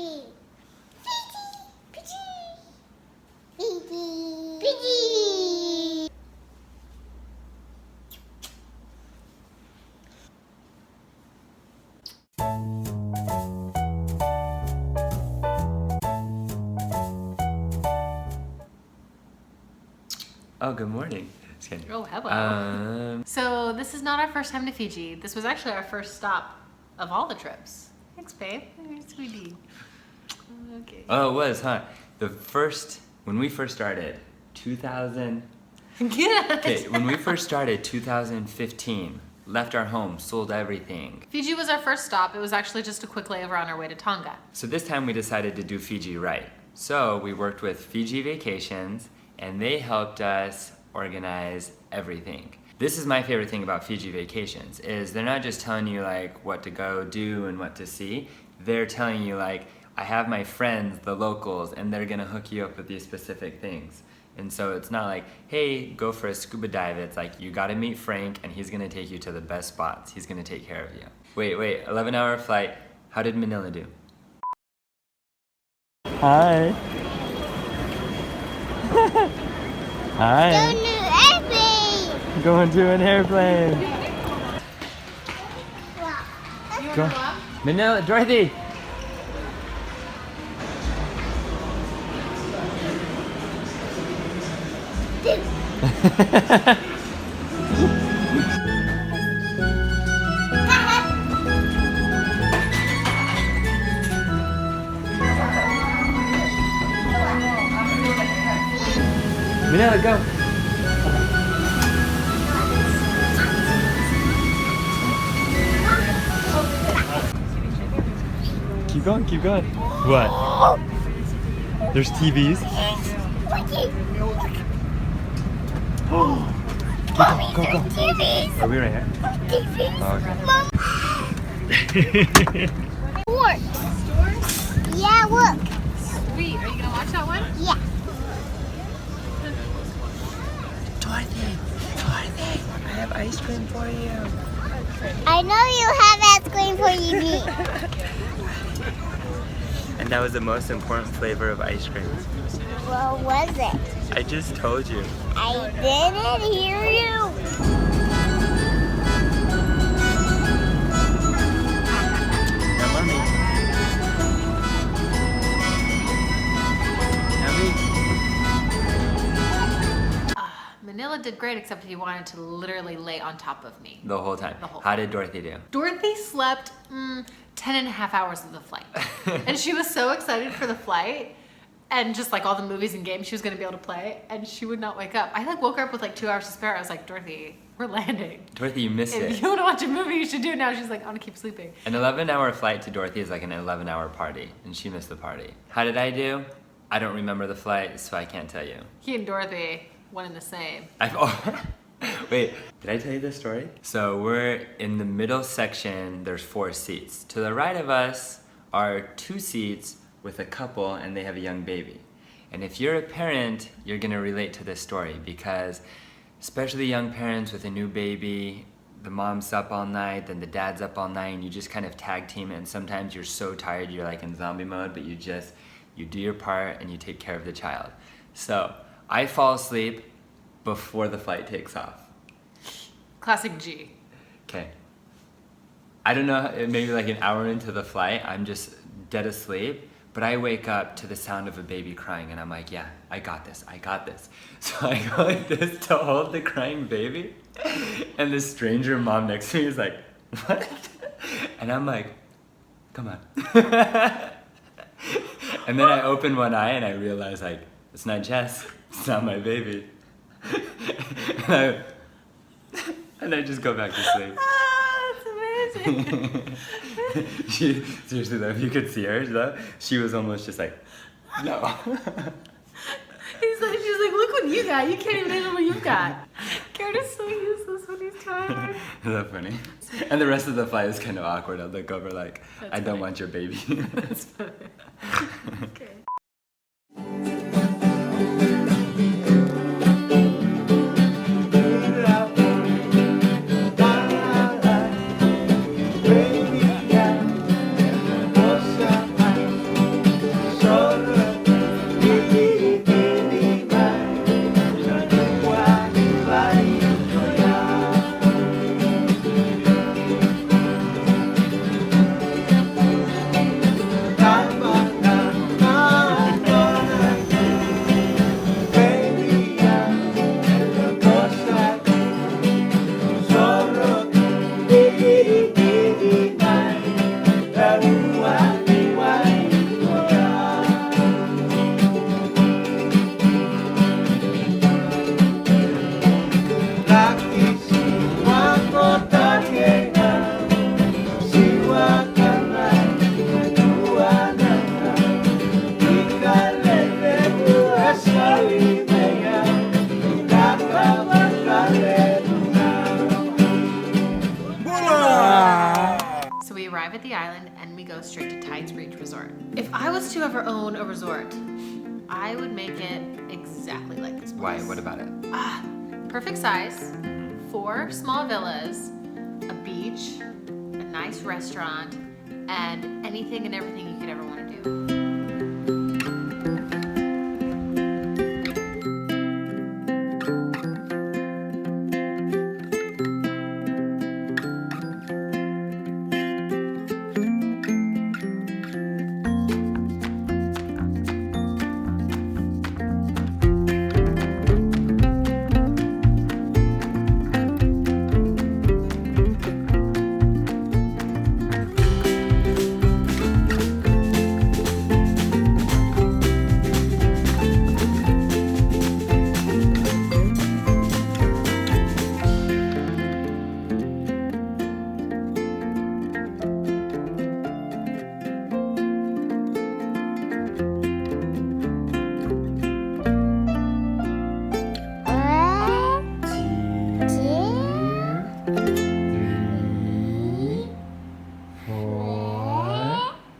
Fiji. Fiji. Fiji. Fiji. Oh, good morning. Just kidding. Oh, hello. So this is not our first time to Fiji. This was actually our first stop of all the trips. Thanks, babe. You're sweetie. Okay. Oh, it was, huh? When we first started, 2015, left our home, sold everything. Fiji was our first stop. It was actually just a quick layover on our way to Tonga. So this time we decided to do Fiji right. So we worked with Fiji Vacations, and they helped us organize everything. This is my favorite thing about Fiji Vacations, is they're not just telling you like what to go do and what to see. They're telling you like, I have my friends, the locals, and they're gonna hook you up with these specific things. And so it's not like, hey, go for a scuba dive. It's like, you gotta meet Frank and he's gonna take you to the best spots. He's gonna take care of you. Wait, 11-hour flight. How did Manilla do? Hi. Hi. Going to an airplane. Go. Manilla, Dorothy. Manilla, go. Keep going. What? There's TVs. Go. Are we right here? Oh, okay. Works. Yeah, look. Sweet. Are you gonna watch that one? Yeah. Dorothy, I have ice cream for you. I know you have ice cream for you. And that was the most important flavor of ice cream. What was it? I just told you. I didn't hear you. Now, mommy. Manilla did great, except he wanted to literally lay on top of me. The whole time. The whole How time. did Dorothy do? Dorothy slept 10 and a half hours of the flight. And she was so excited for the flight and just like all the movies and games she was gonna be able to play, and she would not wake up. I like woke her up with like 2 hours to spare. I was like, Dorothy, we're landing. Dorothy, you missed If it. you wanna watch a movie, you should do it now. She's like, I wanna keep sleeping. An 11-hour flight to Dorothy is like an 11-hour party, and she missed the party. How did I do? I don't remember the flight, so I can't tell you. He and Dorothy, one and the same. Wait, did I tell you this story? So we're in the middle section, there's 4 seats. To the right of us are 2 seats with a couple, and they have a young baby. And if you're a parent, you're gonna relate to this story, because especially young parents with a new baby, the mom's up all night, then the dad's up all night, and you just kind of tag team it, and sometimes you're so tired, you're like in zombie mode, but you do your part and you take care of the child. So I fall asleep before the flight takes off. Classic G. Okay. I don't know, maybe like an hour into the flight, I'm just dead asleep, but I wake up to the sound of a baby crying, and I'm like, yeah, I got this. So I go like this to hold the crying baby, and the stranger mom next to me is like, what? And I'm like, come on. And then I open one eye and I realize like, it's not Jess, it's not my baby. And I just go back to sleep. That's amazing. Seriously though, if you could see her though, she was almost just like, no. She's like, look what you got. You can't even handle what you've got. Garrett is so useless when he's tired. Isn't that funny? And the rest of the flight is kind of awkward. I'll look over like, That's I don't funny. want your baby. That's funny. Okay. nights for each resort. If I was to ever own a resort, I would make it exactly like this place. Why? What about it? Perfect size, 4 small villas, a beach, a nice restaurant, and anything and everything you could ever want to do.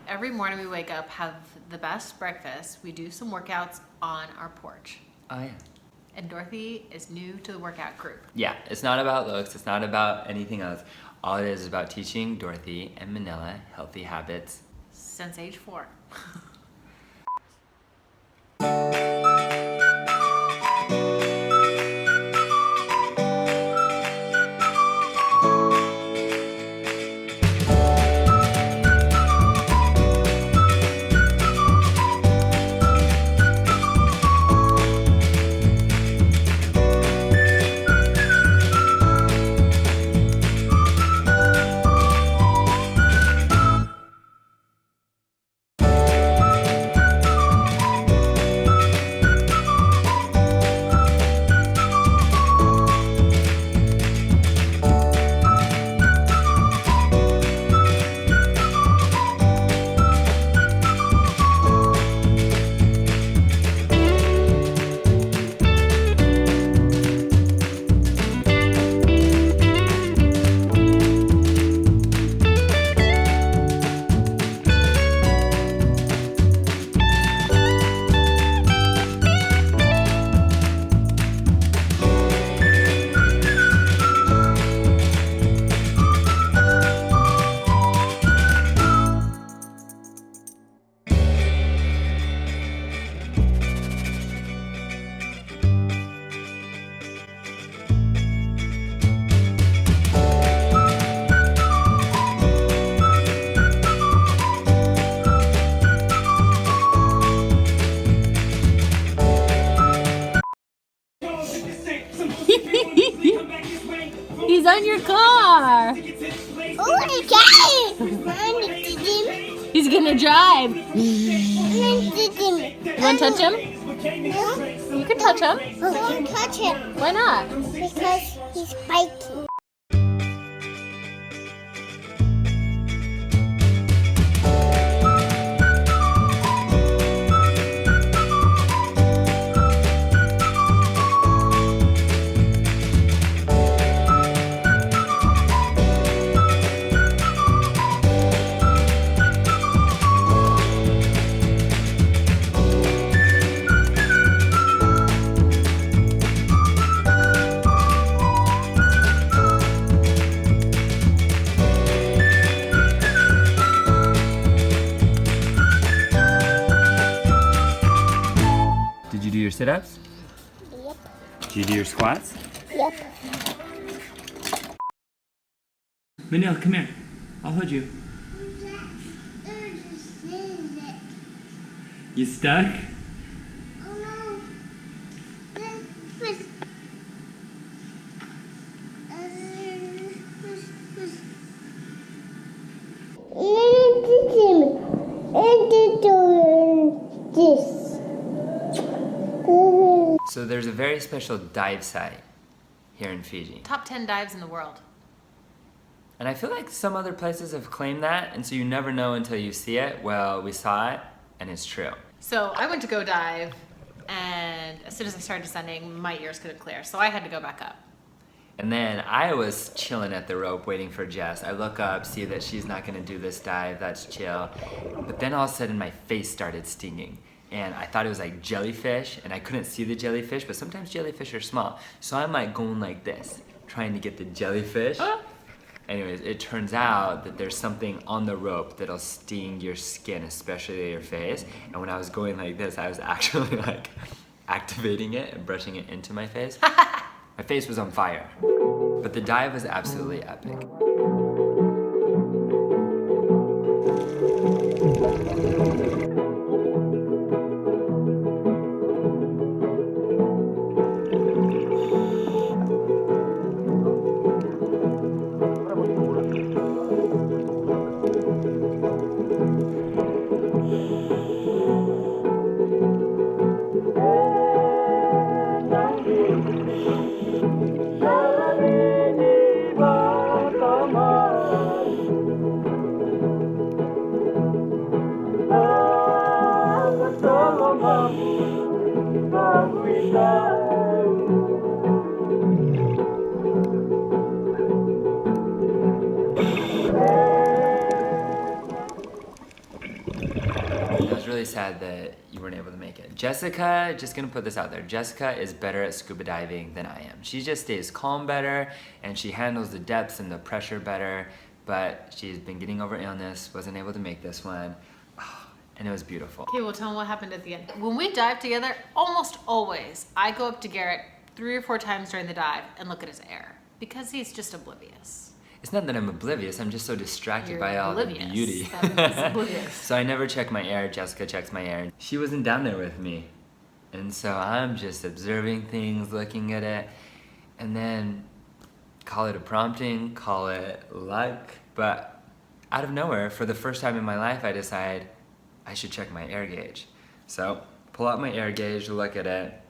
Every morning we wake up, have the best breakfast. We do some workouts on our porch. Oh, yeah. And Dorothy is new to the workout group. Yeah, it's not about looks, it's not about anything else. All it is about teaching Dorothy and Manilla healthy habits. Since age 4. He's on your car. Oh, he got it! He's gonna drive. You You wanna touch him? No, You can touch him. don't touch him Why not? because he's spiky. Did you do your sit-ups? Yep. Did you do your squats? Yep. Manilla, come here. I'll hold you. You stuck? Oh no. So there's a very special dive site here in Fiji. Top 10 dives in the world. And I feel like some other places have claimed that, and so you never know until you see it. Well, we saw it, and it's true. So I went to go dive, and as soon as I started descending, my ears couldn't clear, so I had to go back up. And then I was chilling at the rope waiting for Jess. I look up, see that she's not gonna do this dive, that's chill. But then all of a sudden my face started stinging. And I thought it was like jellyfish, and I couldn't see the jellyfish, but sometimes jellyfish are small. So I'm like going like this, trying to get the jellyfish. Anyways, it turns out that there's something on the rope that'll sting your skin, especially your face. And when I was going like this, I was actually like activating it and brushing it into my face. My face was on fire. But the dive was absolutely epic. I was really sad that you weren't able to make it. Jessica, just gonna put this out there, Jessica is better at scuba diving than I am. She just stays calm better, and she handles the depths and the pressure better, but she's been getting over illness, wasn't able to make this one, and it was beautiful. Okay, well tell them what happened at the end. When we dive together, almost always, I go up to Garrett 3 or 4 times during the dive and look at his air, because he's just oblivious. It's not that I'm oblivious, I'm just so distracted You're by all the oblivious. beauty. That is oblivious. So I never check my air, Jessica checks my air. She wasn't down there with me. And so I'm just observing things, looking at it, and then call it a prompting, call it luck. But out of nowhere, for the first time in my life, I decide I should check my air gauge. So pull out my air gauge, look at it.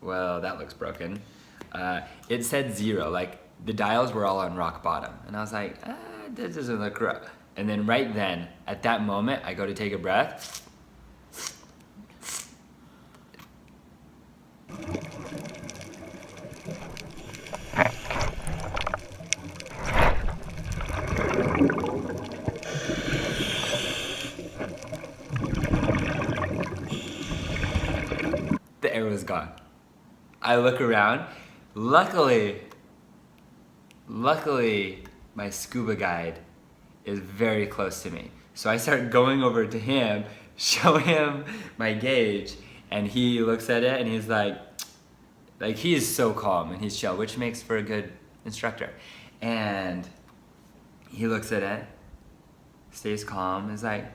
Well, that looks broken. It said 0, like the dials were all on rock bottom. And I was like, this doesn't look right. And then right then, at that moment, I go to take a breath. The air was gone. I look around. Luckily, my scuba guide is very close to me. So I start going over to him, show him my gauge, and he looks at it and he's like he is so calm and he's chill, which makes for a good instructor. And he looks at it, stays calm, is like,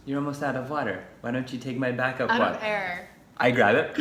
you're almost out of water. Why don't you take my backup water? Out of air. I grab it.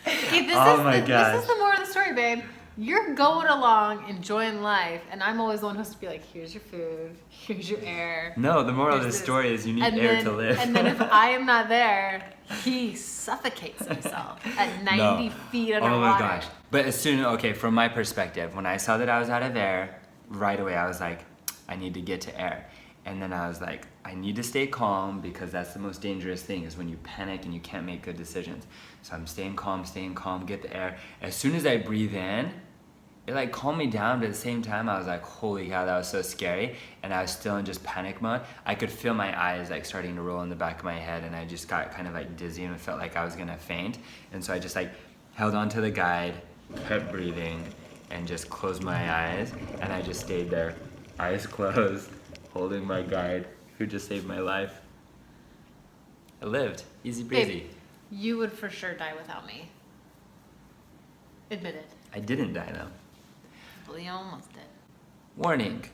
Okay, gosh. This is the moral of the story, babe. You're going along, enjoying life, and I'm always the one who has to be like, here's your food, here's your air. No, the moral of the Here's this. story is you need And air then- to live. And then if I am not there, he suffocates himself at 90 feet underwater. Oh my gosh. But as soon, okay, from my perspective, when I saw that I was out of air, right away I was like, I need to get to air. And then I was like, I need to stay calm because that's the most dangerous thing is when you panic and you can't make good decisions. So I'm staying calm, get the air. As soon as I breathe in, it like calmed me down, but at the same time I was like, holy cow, that was so scary. And I was still in just panic mode. I could feel my eyes like starting to roll in the back of my head, and I just got kind of like dizzy and it felt like I was gonna faint. And so I just like held onto the guide, kept breathing, and just closed my eyes. And I just stayed there, eyes closed, holding my guide, who just saved my life. I lived, easy breezy. Babe, you would for sure die without me. Admit it. I didn't die though. Well, you almost did. Warning,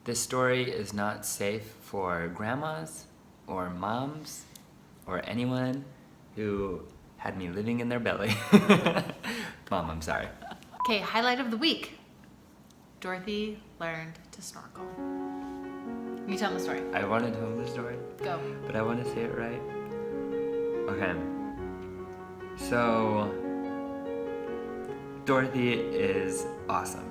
this story is not safe for grandmas or moms or anyone who had me living in their belly. Mom, I'm sorry. Okay, highlight of the week. Dorothy learned to snorkel. You tell them the story. I want to tell the story, Go. but I want to say it right. Okay. So, Dorothy is awesome.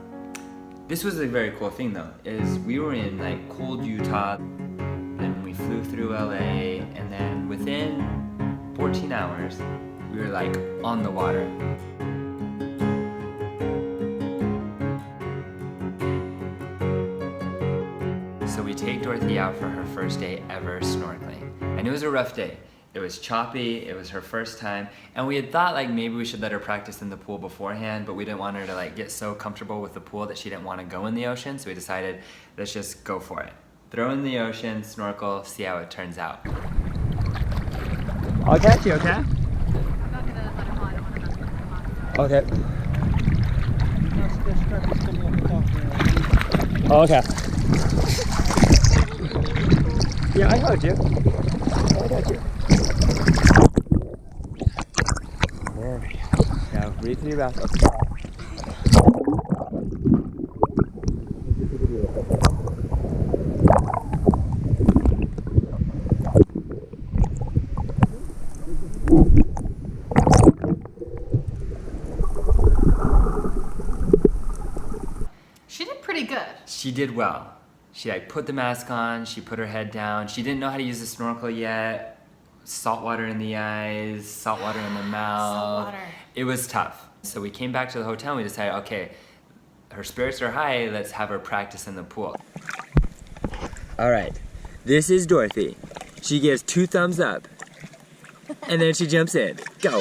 This was a very cool thing though, is we were in like cold Utah, then we flew through LA, and then within 14 hours, we were like on the water. out for her first day ever snorkeling. And it was a rough day. It was choppy, it was her first time, and we had thought like maybe we should let her practice in the pool beforehand, but we didn't want her to like get so comfortable with the pool that she didn't want to go in the ocean, so we decided, let's just go for it. Throw in the ocean, snorkel, see how it turns out. I'll catch you, okay? Okay. Oh, okay. Yeah, I heard you. I got you. There we go. Now breathe through your mouth. Okay. She did pretty good. She did well. She like put the mask on, she put her head down. She didn't know how to use the snorkel yet. Salt water in the eyes, salt water in the mouth. Salt water. It was tough. So we came back to the hotel and we decided, okay, her spirits are high, let's have her practice in the pool. All right, this is Dorothy. She gives 2 thumbs up and then she jumps in. Go.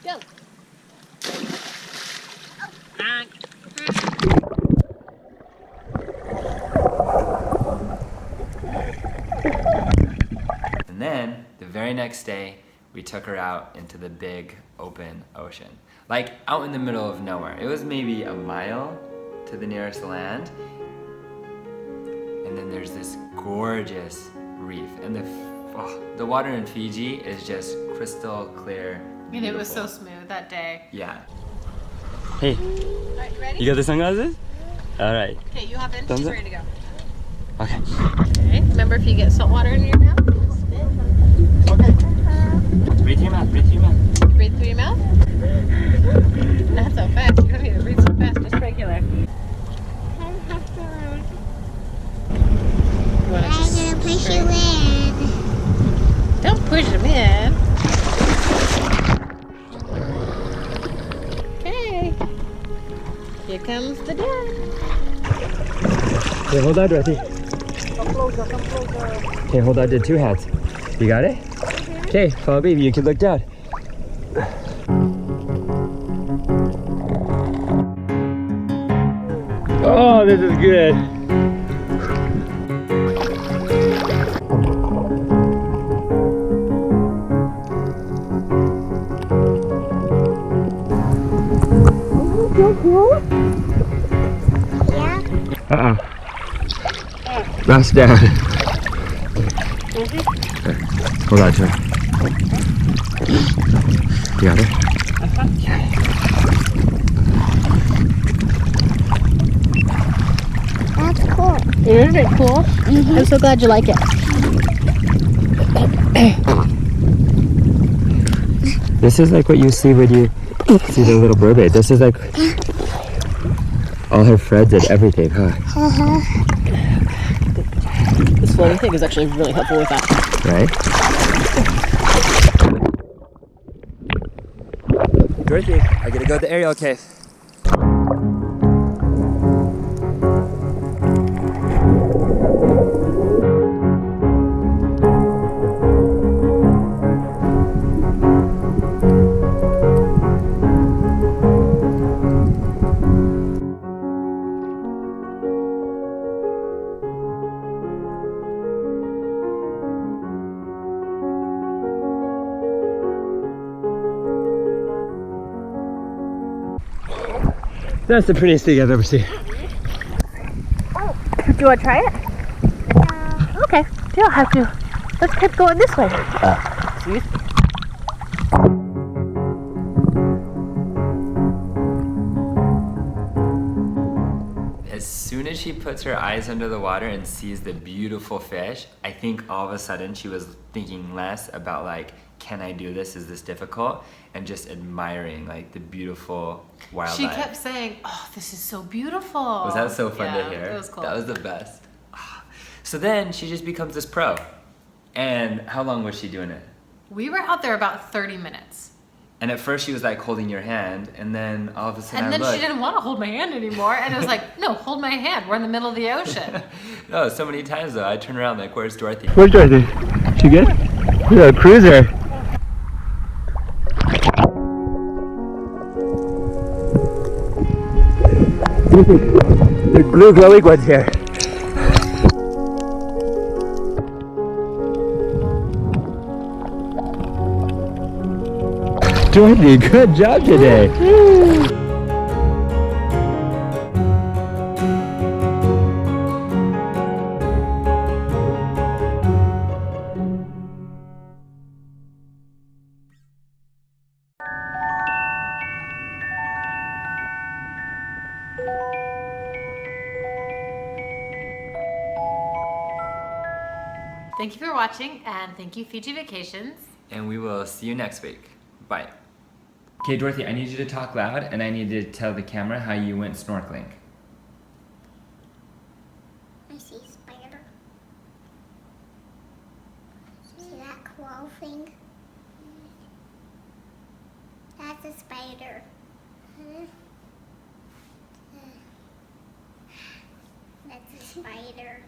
Go. And then the very next day, we took her out into the big open ocean. Like out in the middle of nowhere. It was maybe a mile to the nearest land. And then there's this gorgeous reef. And the water in Fiji is just crystal clear. And it was so beautiful. smooth that day. Yeah. Hey, Alright, you ready? you got the sunglasses? All right. Okay, you hop in. Thumbs She's up. ready to go. Okay. Okay. Remember if you get salt water in your mouth? Okay. Breathe through your mouth, breathe through your mouth. Breathe through your mouth. Not so fast. You don't need to breathe so fast. Just regular. You want to I'm just gonna push you in. Don't push him in. Okay. Here comes the dad. Okay, hold on, Dorothy. Come closer. Okay, hold on to 2 hands. You got it? Okay, follow me. You can look down. Oh, this is good. Yeah. Rest down. Hold on to her. You got it? That's cool. Isn't it cool? I'm so glad you like it. This is like what you see when you see the little mermaid. This is like all her friends and everything, huh? This floating thing is actually really helpful with that. Right? Dorothy, I gotta go to the aerial cave. That's the prettiest thing I've ever seen. Do you want to try it? Okay. You don't have to. Let's keep going this way. Excuse me. As soon as she puts her eyes under the water and sees the beautiful fish, I think all of a sudden she was thinking less about like, can I do this? Is this difficult? And just admiring like the beautiful wildlife. She kept saying, "Oh, this is so beautiful." Was that so fun to hear? It was cool. That was the best. So then she just becomes this pro. And how long was she doing it? We were out there about 30 minutes. And at first she was like holding your hand, and then all of a sudden And then I looked. she didn't want to hold my hand anymore, and it was like, no, hold my hand. We're in the middle of the ocean. No, so many times though, I turn around like, where's Dorothy? Where's Dorothy? She good? Look at a cruiser. The blue glowing one's here. Dorothy, good job today. Thank you for watching, and thank you, Fiji Vacations. And we will see you next week. Bye. Okay, Dorothy, I need you to talk loud, and I need you to tell the camera how you went snorkeling. I see a spider. See that claw thing? That's a spider. That's a spider.